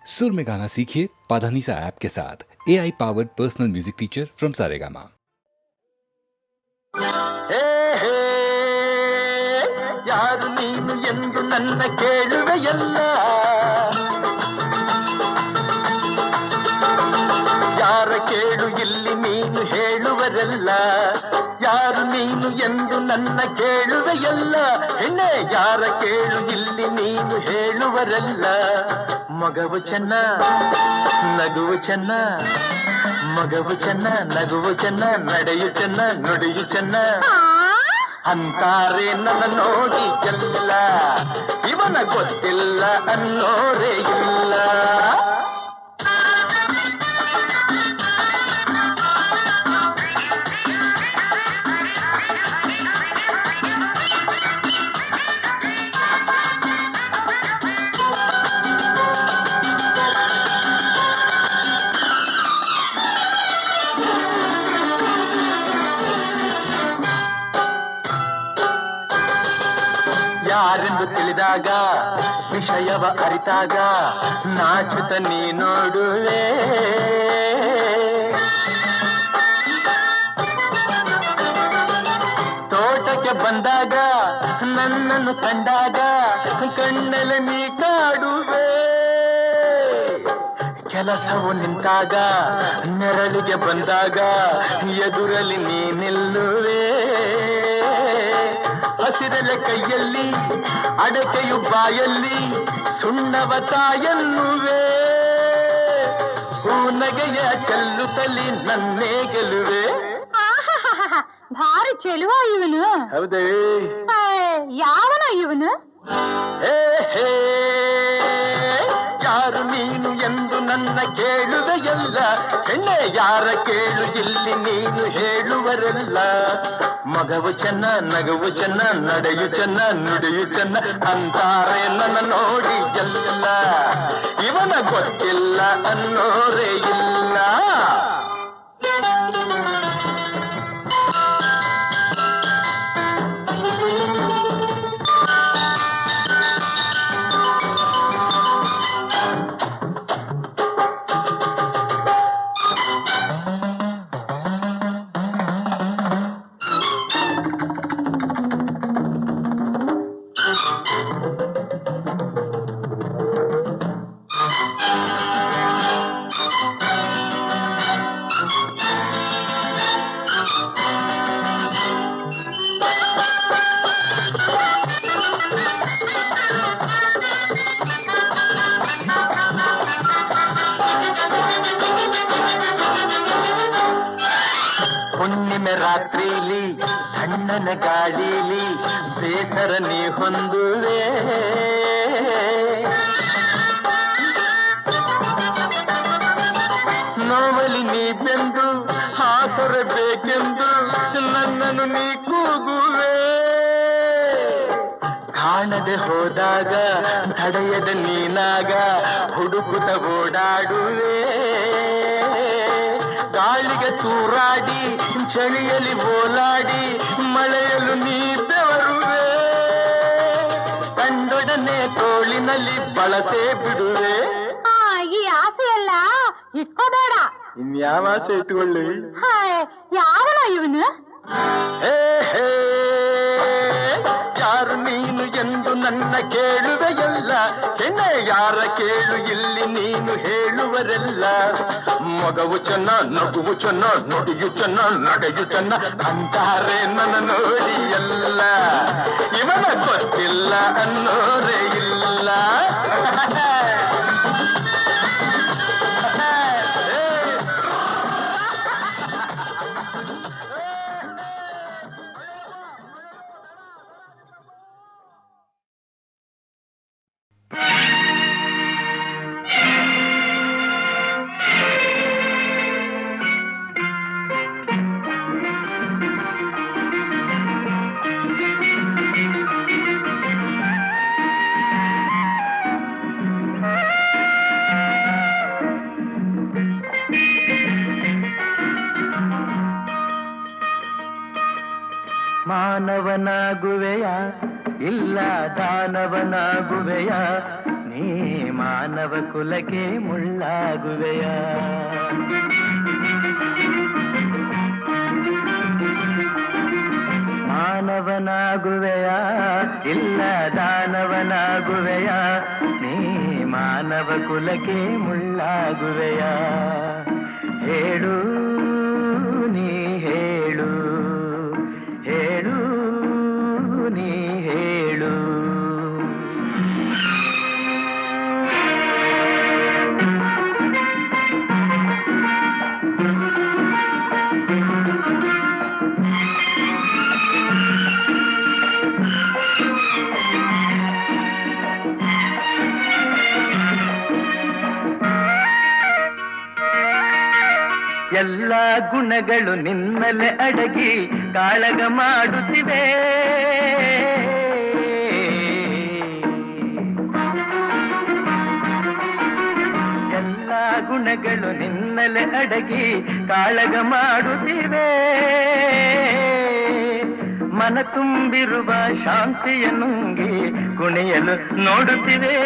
सुर में गाना सीखिए पाधानीसा ऐप के साथ। AI powered personal music teacher from Saregama. ಯಾರು ನೀನು ಎಂದು ನನ್ನ ಕೇಳುವೆಯಲ್ಲ, ಯಾರ ಕೇಳು ಇಲ್ಲಿ ನೀನು ಹೇಳುವರಲ್ಲ. ಯಾರು ನೀನು ಎಂದು ನನ್ನ ಕೇಳುವೆಯಲ್ಲ, ಹೆಣ್ಣೆ ಯಾರ ಕೇಳು ಇಲ್ಲಿ ನೀನು ಹೇಳುವರಲ್ಲ. ಮಗವು ಚೆನ್ನ ನಗುವು ಚೆನ್ನ, ಮಗವು ಚೆನ್ನ ನಗುವು ಚೆನ್ನ, ನಡೆಯು ಚೆನ್ನ ನುಡಿಯು ಚೆನ್ನ ಅಂತಾರೆ ನನ್ನ ನೋಡಿ ಎಲ್ಲ. ಇವನ ಗೊತ್ತಿಲ್ಲ ಅನ್ನೋರೇ ಇಲ್ಲ. ಯಾರೆಂದು ತಿಳಿದಾಗ ವಿಷಯವ ಅರಿತಾಗ ನಾಚುತ್ತ ನೀ ನೋಡುವೆ. ತೋಟಕ್ಕೆ ಬಂದಾಗ ನನ್ನನ್ನು ಕಂಡಾಗ ಕಣ್ಣಲ್ಲಿ ನೀ ಕಾಡುವೆ. ಕೆಲಸವು ನಿಂತಾಗ ನೆರಳಿಗೆ ಬಂದಾಗ ಎದುರಲ್ಲಿ ನೀ ನಿಲ್ಲುವೆ. ಹಸಿರಲೆ ಕೈಯಲ್ಲಿ ಅಡಕೆಯು ಬಾಯಲ್ಲಿ ಸುಣ್ಣವ ತಾಯನ್ನುವೆ. ಹೂನಗೆಯ ಚೆಲ್ಲುತ್ತಲಿ ನನ್ನೇ ಗೆಲುವೆ. ಭಾರಿ ಚೆಲುವ ಇವನು. ಹೌದೇ? ಯಾವನ ಇವನು? ಯಾರು ನೀನು ಎಂದು ನನ್ನ ಕೇಳುವೆಯಲ್ಲ, ಹೆಣ್ಣೆ ಯಾರ ಕೇಳು ಇಲ್ಲಿ ನೀನು ಹೇಳುವರಲ್ಲ. ಮಗವು ಚೆನ್ನ ನಗುವು ಚೆನ್ನ, ನಡೆಯು ಚೆನ್ನ ನುಡಿಯು ಚೆನ್ನ ಅಂತಾರೆ ನನ್ನ ನೋಡಿ ಎಲ್ಲ. ಇವನ ಗೊತ್ತಿಲ್ಲ ಅನ್ನೋರೇ ಇಲ್ಲ. ಹುಣ್ಣಿಮೆ ರಾತ್ರಿಲಿ ತಣ್ಣನ ಗಾಳಿಲಿ ಬೇಸರ ನೀ ಹೊಂದುವೆ. ನೋವಲಿ ನೀ ಬೆಂದು ಹಾಸರಬೇಕೆಂದು ನನ್ನನ್ನು ನೀ ಕೂಗುವೆ. ಕಾಣದೆ ಹೋದಾಗ ತಡೆಯದ ನೀನಾಗ ಹುಡುಕುತ್ತ ಓಡಾಡುವೆ. ಗಾಳಿಗೆ ತೂರಾಡಿ ಚಳಿಯಲ್ಲಿ ಓಲಾಡಿ ಮಳೆಯಲು ನೀ ಬೆವರುವೆ. ಕಂಡೊಡನೆ ತೋಳಿನಲ್ಲಿ ಬಳಸೇ ಬಿಡುವೆ. ಈ ಆಸೆ ಎಲ್ಲ ಇಟ್ಕೋಬೇಡ. ಇನ್ಯಾವ ಆಸೆ ಇಟ್ಕೊಳ್ಳಿ? ಯಾವನ ಇವನು? ಯಾರು ನೀನು ಎಂದು ನನ್ನ ಕೇಳುವೆಯಲ್ಲ, ಹೆಣ್ಣೆ ಯಾರ ಕೇಳು ಇಲ್ಲಿ ನೀನು ಹೇಳುವರೆಲ್ಲ. ಮಗವು ಚೆನ್ನ ನಗುವು ಚೆನ್ನ ನುಡಿಯು ಚೆನ್ನ ನಡೆಯು ಚೆನ್ನ ಅಂತಾರೆ ನನ್ನ ನೋಡಿ ಎಲ್ಲ. ಇವನ ಗೊತ್ತಿಲ್ಲ ಅನ್ನೋರೇ ಇಲ್ಲ. ಮಾನವನಾಗುವೆಯ ಇಲ್ಲ ದಾನವನಾಗುವೆಯ ನೀ ಮಾನವ ಕುಲಕ್ಕೆ ಮುಳ್ಳಾಗುವೆಯ. ಮಾನವನಾಗುವೆಯ ಇಲ್ಲ ದಾನವನಾಗುವೆಯ, ನೀ ಮಾನವ ಕುಲಕ್ಕೆ ಮುಳ್ಳಾಗುವೆಯ. ಹೇಳು ನೀ ಹೇಳು, ಹೇಳು ನೀ ಹೇಳು. ಎಲ್ಲ ಗುಣಗಳು ನಿನ್ನಲೆ ಅಡಗಿ ಕಾಳಗ ಮಾಡುತ್ತಿವೆ. ಎಲ್ಲ ಗುಣಗಳು ನಿನ್ನಲೆ ಅಡಗಿ ಕಾಳಗ ಮಾಡುತ್ತಿವೆ. ಮನ ತುಂಬಿರುವ ಶಾಂತಿಯ ನುಂಗಿ ಕುಣಿಯಲು ನೋಡುತ್ತಿವೆ.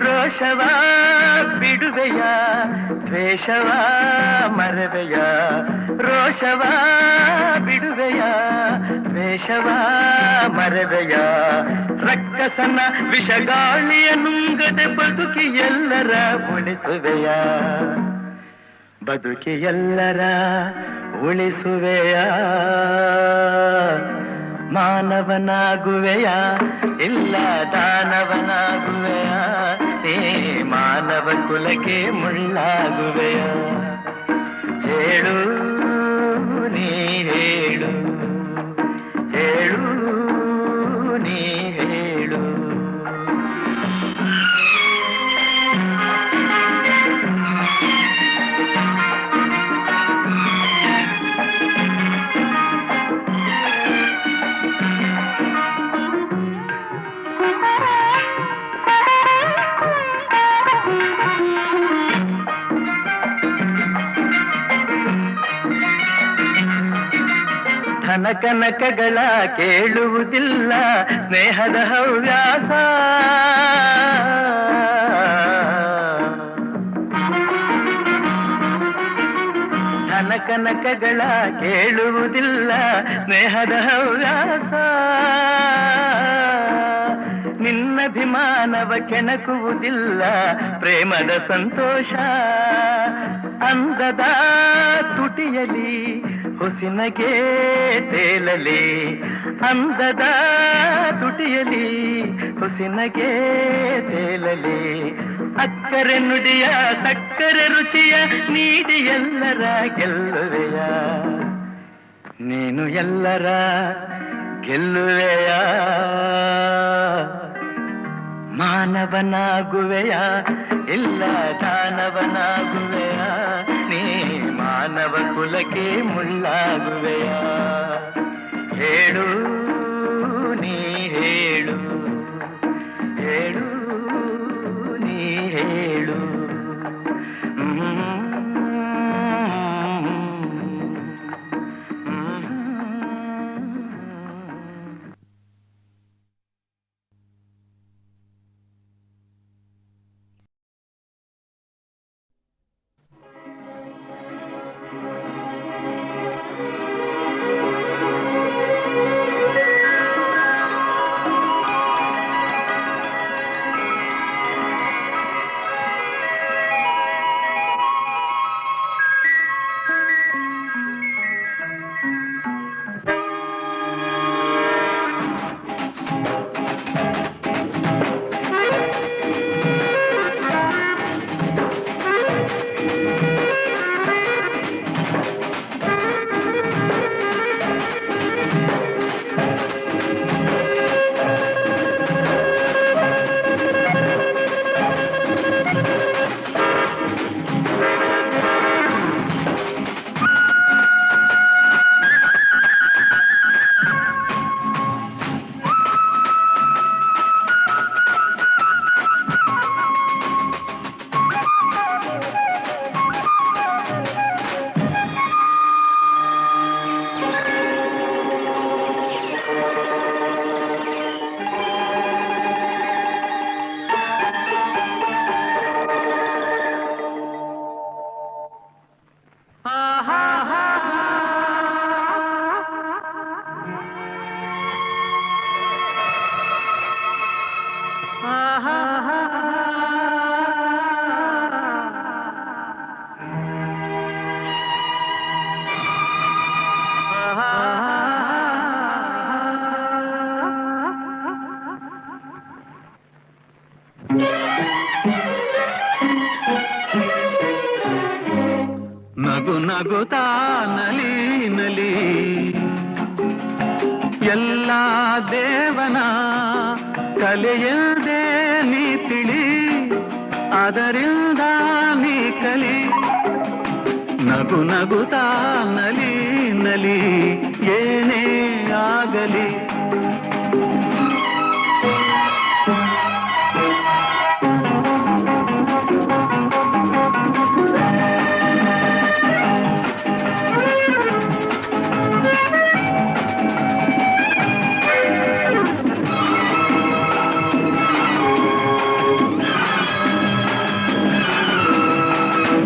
ರೋಷವ ಬಿಡುವೆಯ, ದ್ವೇಷವ ಮರವೆಯ. ರೋಷವ ಬಿಡುವೆಯ, ದ್ವೇಷವ ಮರವೆಯ. ರಕ್ಕಸನ ವಿಷಗಾಳಿಯ ನುಂಗದೆ ಬದುಕಿ ಎಲ್ಲರ ಉಳಿಸುವೆಯ, ಬದುಕಿ ಎಲ್ಲರ ಉಳಿಸುವೆಯ. ಮಾನವನಾಗುವೆಯ ಇಲ್ಲ ದಾನವನಾಗುವೆಯ, ನೀ ಮಾನವ ಕುಲಕ್ಕೆ ಮುಳ್ಳಾಗುವೆಯ. ಹೇಳು ನೀ ಹೇಳು, ಹೇಳು ನೀ ಹೇಳು. ಧನಕನಕಗಳ ಕೇಳುವುದಿಲ್ಲ ಸ್ನೇಹದ ಹವ್ಯಾಸ. ಧನಕನಕಗಳ ಕೇಳುವುದಿಲ್ಲ ಸ್ನೇಹದ ಹವ್ಯಾಸ. ನಿನ್ನಭಿಮಾನವ ಕೆಣಕುವುದಿಲ್ಲ ಪ್ರೇಮದ ಸಂತೋಷ. ಅಂದದ ತುಟಿಯಲಿ ಹುಸಿನಗೆ ತೇಲಲಿ, ಅಂದದ ತುಟಿಯಲಿ ಹುಸಿನಗೆ ತೇಲಲಿ. ಅಕ್ಕರೆ ನುಡಿಯ ಸಕ್ಕರೆ ರುಚಿಯ ನೀಡಿ ಎಲ್ಲರ ಗೆಲ್ಲುವೆಯ, ನೀನು ಎಲ್ಲರ ಗೆಲ್ಲುವೆಯ. ಮಾನವನಾಗುವೆಯ ಇಲ್ಲ ದಾನವನಾಗುವೆಯ, ನೀ ಮಾನವ ಕುಲಕ್ಕೆ ಮುಳ್ಳಾಗುವೆಯ. ಹೇಳು ನೀ ಹೇಳು, ಹೇಳು ನೀ ಹೇಳು. ನಗು ನಗುತ್ತಾ ನಲಿ ನಲಿ ಎಲ್ಲ ದೇವನ ಕಲೆಯದೇ ನೀ ತಿಳಿ ಅದರಿಂದ ನೀ ಕಲಿ ನಗು ನಗುತ್ತಾ ನಲಿ ನಲಿ ಏನೇ ಆಗಲಿ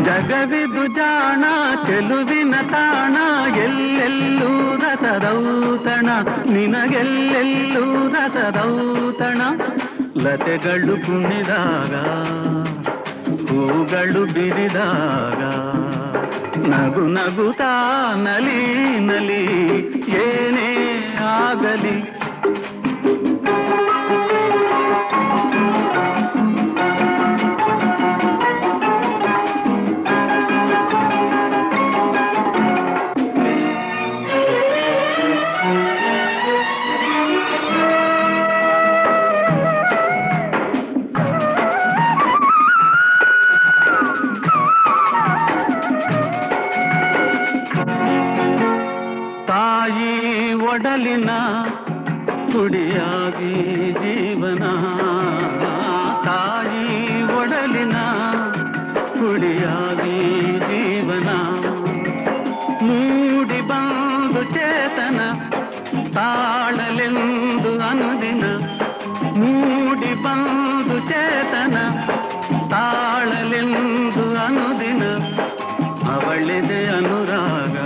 ಜಗವಿದು ಜಾಣ ಚೆಲುವಿನ ತಾಣ ಎಲ್ಲೆಲ್ಲೂ ರಸದೌತಣ ನಿನಗೆಲ್ಲೆಲ್ಲೂ ರಸದೌತಣ ಲತೆಗಳು ಕುಣಿದಾಗ ಹೂಗಳು ಬಿರಿದಾಗ ನಗು ನಗುತ್ತಾ ನಲಿ ನಲಿ ಏನೇ ಆಗಲಿ ಒಡಲಿನ ಕುಡಿಯಾಗಿ ಜೀವನ ತಾಯಿ ಒಡಲಿನ ಕುಡಿಯಾಗಿ ಜೀವನ ಮೂಡಿ ಬಂದು ಚೇತನ ತಾಳಲೆಂದು ಅನುದಿನ ಮೂಡಿ ಬಂದು ಚೇತನ ತಾಳಲೆಂದು ಅನುದಿನ ಅವಳಿದೆ ಅನುರಾಗ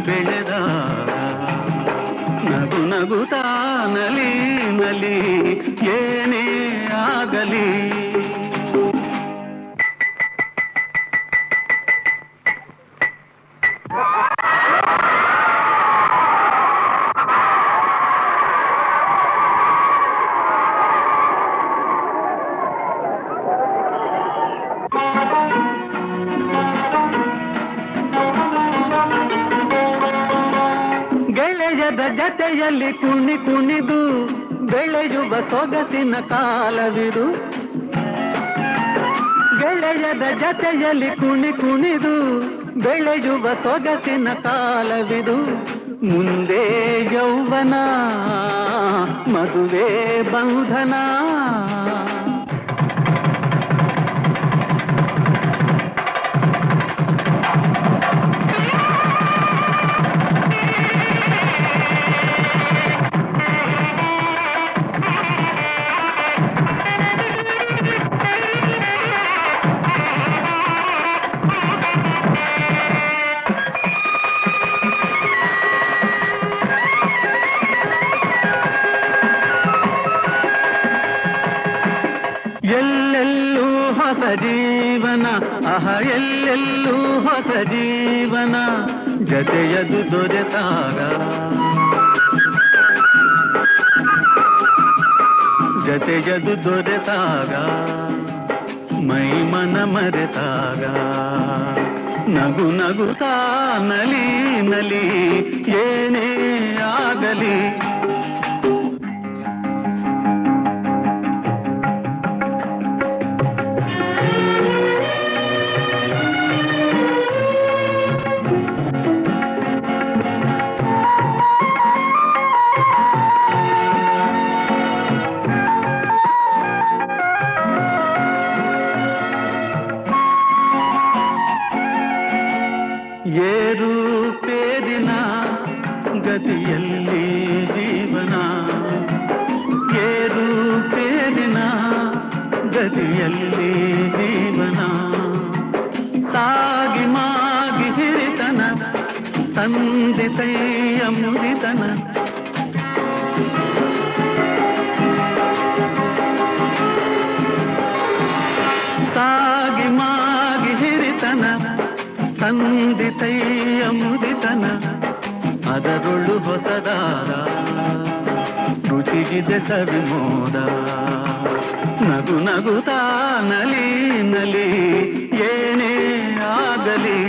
ಬೆಳೆದಾಗ ನಗು ನಗುತ್ತಾ ನಲಿ ನಲಿ ಏನೇ ಆಗಲಿ ಗೆಳೆಯದ ಜತೆಯಲ್ಲಿ ಕುಣಿ ಕುಣಿದು ಬೆಳೆಯುವ ಸೊಗಸಿನ ಕಾಲವಿದು ಗೆಳೆಯದ ಜತೆಯಲ್ಲಿ ಕುಣಿ ಕುಣಿದು ಬೆಳೆಯುವ ಸೊಗಸಿನ ಕಾಲವಿದು ಮುಂದೆ ಯೌವನ ಮದುವೆ ಬಂಧನ ಎಲ್ಲೆಲ್ಲೂ ಹೊಸ ಜೀವನ ಆಹ ಎಲ್ಲೆಲ್ಲೂ ಹೊಸ ಜೀವನ ಜತೆಯದು ದೊರೆತಾಗ ಜತೆಯದು ದೊರೆತಾಗ ಮೈ ಮನ ಮರೆತಾಗ ನಗು ನಗುತ್ತಾ ನಲಿ ನಲಿ ಏನೇ ಆಗಲಿ ಏರು ಪೇರಿನ ಗತಿಯಲ್ಲಿ ಜೀವನ ಏರು ಪೇರಿನ ಗತಿಯಲ್ಲಿ ಜೀವನ ಸಾಗಿ ಮಾಗಿ ಹಿರಿತನ ತಂದಿತೈಯ ಮುದಿತನ ಸಾಗಿ ಮಾಗಿ ಹಿರಿತನ ತಂದಿತೈಯ ಮುದಿತನ ಅದರೊಳು ಹೊಸದಾರ ರುಚಿಗಿದೆ ಸವಿಮೋದ ನಗು ನಗುತ್ತಾ ನಲಿ ನಲಿ ಏನೇ ಆಗಲಿ.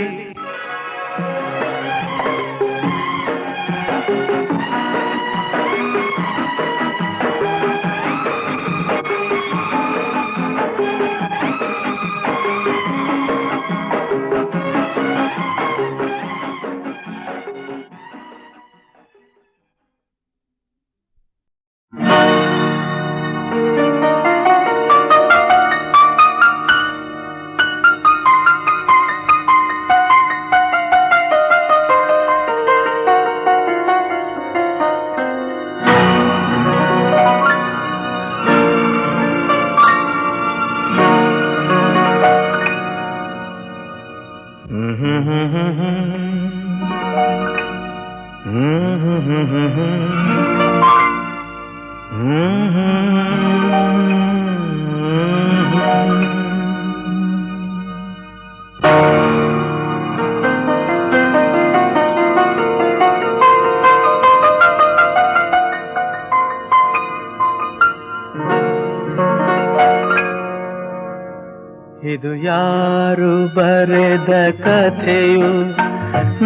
ಇದು ಯಾರು ಬರೆದ ಕಥೆಯು,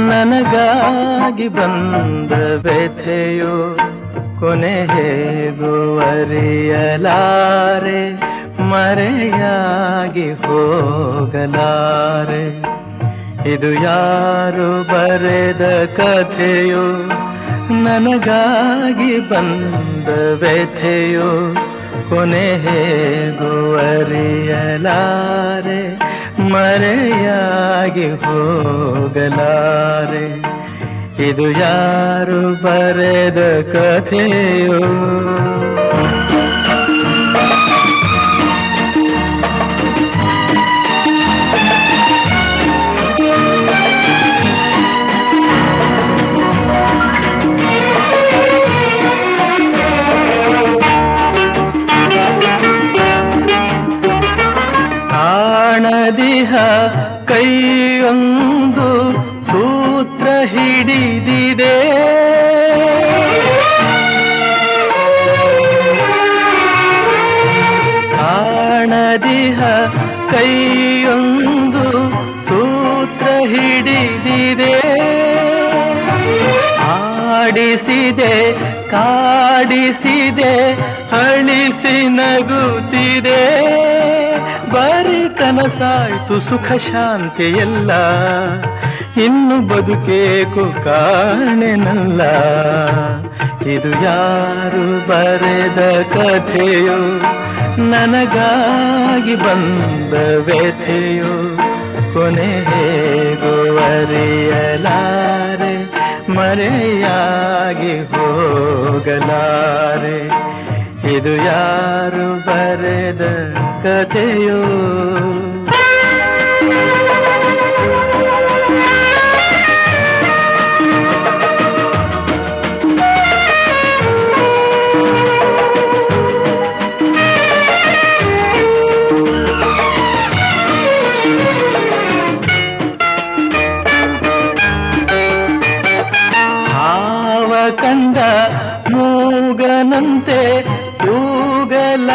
ನನಗಾಗಿ ಬಂದ ವ್ಯಥೆಯು, ಕೊನೆ ಹೇಗೂ ಅರಿಯಲಾರೆ, ಮರೆಯಾಗಿ ಹೋಗಲಾರೆ. ಇದು ಯಾರು ಬರೆದ ಕಥೆಯು, ನನಗಾಗಿ ಬಂದ ವ್ಯಥೆಯು, ಕೊನೆ ಹೇಗೂ ಅರಿಯಲಾರೆ, ಮರೆಯಾಗಿ ಹೋಗಲಾರೆ. ಇದು ಯಾರು ಬರೆದ ಕಥೆಯೋ? ಕಾಣದಿಹ ಕೈಯೊಂದು ಸೂತ್ರ ಹಿಡಿದಿದೆ, ಕಾಣದಿಹ ಕೈಯೊಂದು ಸೂತ್ರ ಹಿಡಿದಿದೆ. ಆಡಿಸಿದೆ ಕಾಡಿಸಿದೆ ಅಳಿಸಿ ನಗುತ್ತಿದೆ, ಬರೀ ಕನಸಾಯ್ತು ಸುಖ ಶಾಂತಿ ಎಲ್ಲ, ಇನ್ನು ಬದುಕೇಕು ಕಾಣೆನಲ್ಲ. ಇದು ಯಾರು ಬರೆದ ಕಥೆಯೋ, ನನಗಾಗಿ ಬಂದ ವ್ಯಥೆಯೋ, ಕೊನೆ ಹೇಗೂ ಅರಿಯಲಾರೆ, ಮರೆಯಾಗಿ ಹೋಗಲಾರೆ. ಇದು ಯಾರು ಬರೆದ ಕಥೆಯೋ? ಹಾವ ಕಂಡ ಮೂಗನಂತೆ ತೂಗಲಾರದೆ,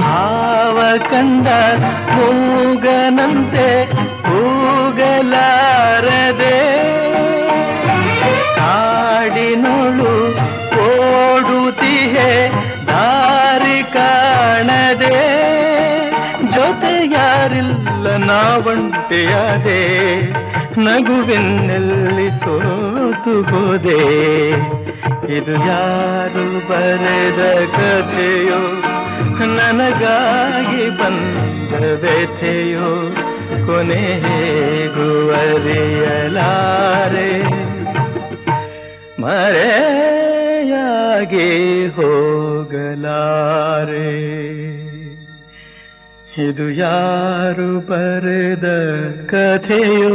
ಹಾವ ಕಂಡ ಮೂಗನಂತೆ ತೂಗಲಾರದೆ, ಕಾಡಿನೊಳು ಓಡುತ್ತಿಹೆ ದಾರಿ ಕಾಣದೆ, ಜೊತೆ ಯಾರಿಲ್ಲ ನಾವಂಟೆಯಾದೆ, ನಗುವೆನ್ನೆಲ್ಲಿ ಸೋತು ಹೋದೆ. ಇದು ಯಾರು ಬರೆದ ಕಥೆಯೋ, ನನಗಾಗಿ ಬಂದ ವ್ಯಥೆಯೋ, ಕೊನೆ ಹೇಗೂ ಅರಿಯಲಾರೆ, ಮರೆಯಾಗಿ ಹೋಗಲಾರೆ. ಇದು ಯಾರು ಬರೆದ ಕಥೆಯೋ?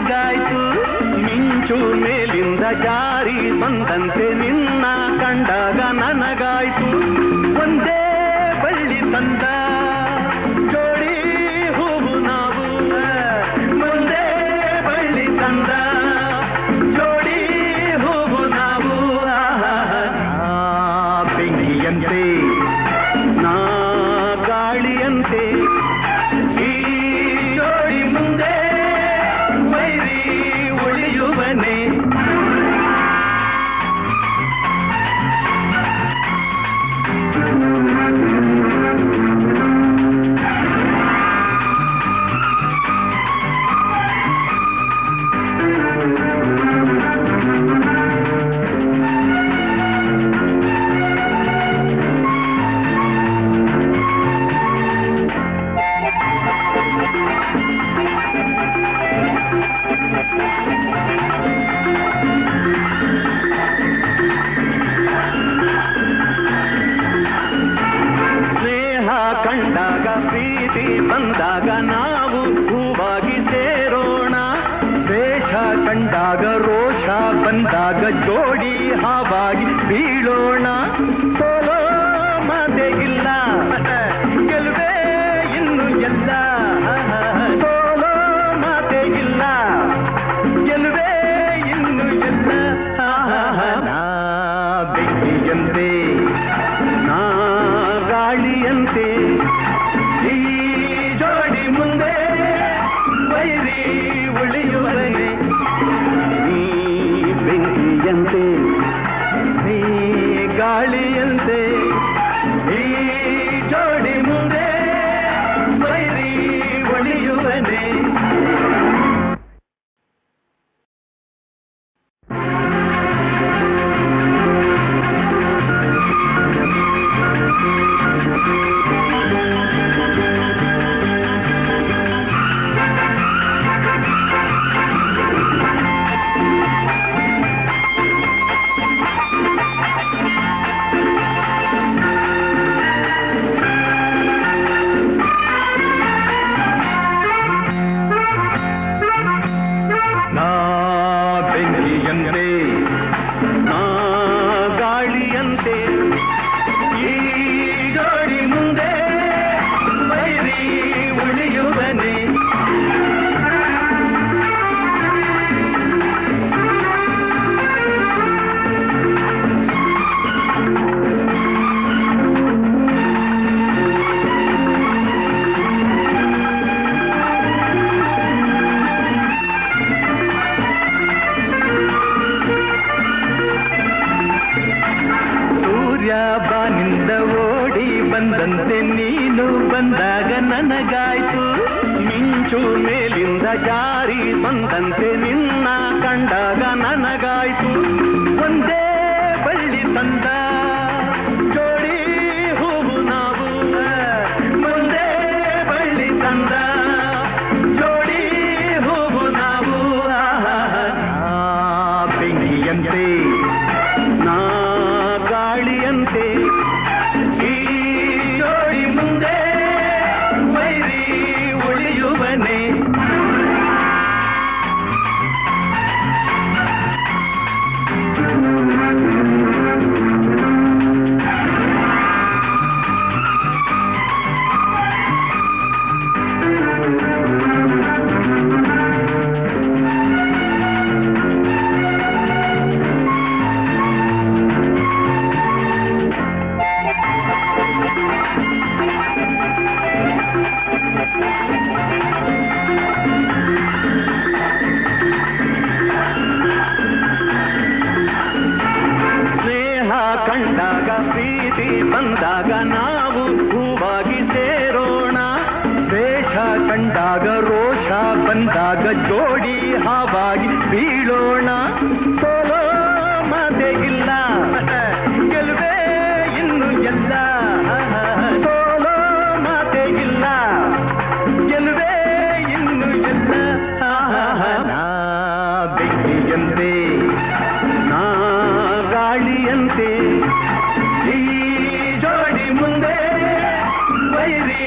ನನಗಾಯ್ತು ಮಿಂಚು ಮೇಲಿಂದ ಜಾರಿ ಬಂದಂತೆ ನಿನ್ನ ಕಂಡಾಗ ನನಗಾಯ್ತು ಒಂದೇ ಬಳ್ಳಿ ತಂದ ಜೋಡಿ ಹೂವು ನಾವು ಒಂದೇ ಬಳ್ಳಿ ತಂದ ಜೋಡಿ ಹೂವು ನಾವು ಬೆಂಕಿಯಂತೆ ನಾ ಗಾಳಿಯಂತೆ ಈ ಜೋಡಿ ಮುಂದೆ ವೈರಿ ಉಳಿಯುವನೆ ಕಂಡಾಗ ಪ್ರೀತಿ ಬಂದಾಗ ನಾವು ಹೂವಾಗಿ ಸೇರೋಣ ದ್ವೇಷ ಕಂಡಾಗ ರೋಷ ಬಂದಾಗ ಜೋಡಿ ಹಾವಾಗಿ ಬೀಳೋಣ ಸೋಲೋ ಮಾತೆ ಇಲ್ಲ ಗೆಲುವೆ ಇನ್ನು ಎಲ್ಲ ಸೋಲೋ ಮಾತೆ ಇಲ್ಲ ಗೆಲುವೆ ಇನ್ನು ಎಲ್ಲ ಬೆಂಕಿಯಂತೆ ನಾ ಗಾಳಿಯಂತೆ ಈ ಜೋಡಿ ಮುಂದೆ ವೈರಿ ಉಳಿಯುವನೆ ನೀ ಬೆಂಕಿಯಂತೆ ನೀ ಗಾಳಿಯಂತೆ ಈ ಜೋಡಿ ಮುಂದೆ ವೈರಿ ಉಳಿಯುವನೆ ಬಾನಿಂದ ಓಡಿ ಬಂದಂತೆ ನೀನು ಬಂದಾಗ ನನಗಾಯ್ತು ಮಿಂಚು ಮೇಲಿಂದ ಜಾರಿ ಬಂದಂತೆ ನಿನ್ನ ಕಂಡಾಗ ನನಗಾಯ್ತು ಒಂದೇ ಬಳ್ಳಿ ತಂದ ಜೋಡಿ ಹೂವು ನಾವು ಒಂದೇ ಬಳ್ಳಿ ತಂದ ಜೋಡಿ ಹೂವು ನಾವು ಬೆಂಕಿಯಂತೆ ನಾ ಗಾಳಿಯಂತೆ ಈ ಜೋಡಿ ಮುಂದೆ ವೈರಿ ಉಳಿಯುವನೆ ಕಂಡಾಗ ಪ್ರೀತಿ ಬಂದಾಗ ನಾವು ಹೂವಾಗಿ ಸೇರೋಣ ದ್ವೇಷ ಕಂಡಾಗ ರೋಷ ಬಂದಾಗ ಜೋಡಿ ಹಾವಾಗಿ ಬೀಳೋಣ ಸೋಲೋ ಮಾತೆ ಇಲ್ಲ ಗೆಲುವೆ ಇನ್ನು ಎಲ್ಲ ಸೋಲೋ ಮಾತೆ ಇಲ್ಲ ಗೆಲುವೆ ಇನ್ನು ಎಲ್ಲ ಬೆಂಕಿಯಂತೆ ನಾ ಗಾಳಿಯಂತೆ ಈ ಜೋಡಿ ಮುಂದೆ ವೈರಿ